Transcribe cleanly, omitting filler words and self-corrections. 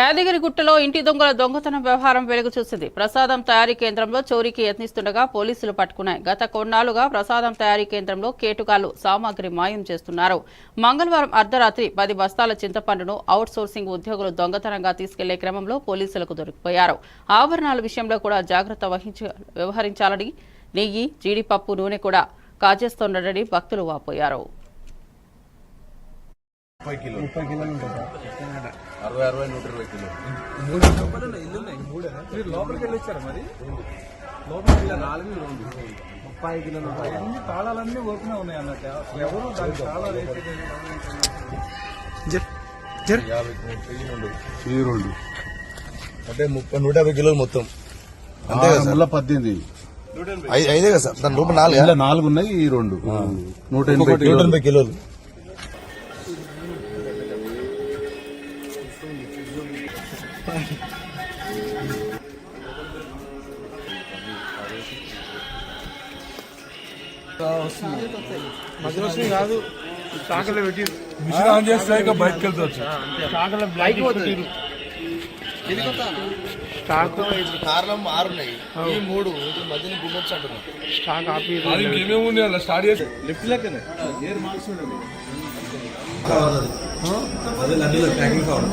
యాదగిరిగుట్టలో ఇంటి దొంగల దొంగతనం వ్యవహారం వెలుగు చూసింది. ప్రసాదం తయారీ కేంద్రంలో చోరీకి యత్నిస్తుండగా పోలీసులు పట్టుకున్నాయి. గత కొన్నాళ్లుగా ప్రసాదం తయారీ కేంద్రంలో కేటుగాళ్లు సామాగ్రి మాయం చేస్తున్నారు. మంగళవారం అర్ధరాత్రి 10 బస్తాల చింతపండును అవుట్ సోర్సింగ్ ఉద్యోగులు దొంగతనంగా తీసుకెళ్లే క్రమంలో పోలీసులకు దొరికిపోయారు. ఆభరణాల విషయంలో కూడా జాగ్రత్త వ్యవహరించాలని, నెయ్యి, జీడిపప్పు, నూనె కూడా కాజేస్తున్నారని భక్తులు వాపోయారు. 30 కిలోలు ఉంటుంది 60 120 కిలోలు లోపలికి వెళ్ళొచ్చారు. మరి లోపలికి 30 కిలోలు అన్ని తాళాలన్నీ ఓపెన్ ఉన్నాయి అన్నట్టు. ఎవరు దాని తాళాలు అంటే 150 కిలోలు మొత్తం. అంతే కదా సార్? 18 ఐదే కదా సార్? దాని రూపాయి 4 ఉన్నాయి. ఈ 2 180 కిలోలు. మధ్యలో కాదు, శాఖలో పెట్టి మిషన్ ఆన్ చేస్తే ఇక బయటకు వెళ్తారు. శాఖలో బ్లైక్ పోతుంది. స్టాక్ కారణం 6 ఉన్నాయి, ఈ 3 మధ్యన గుమ్మొచ్చు అంటున్నారు. స్టాక్ ఆపి ఇంకేమేమి ఉన్నాయి అలా స్టార్ట్ చేసి లిఫ్ట్ లెక్కనే అదే లడ్డూలో ప్యాకింగ్ కావాలి.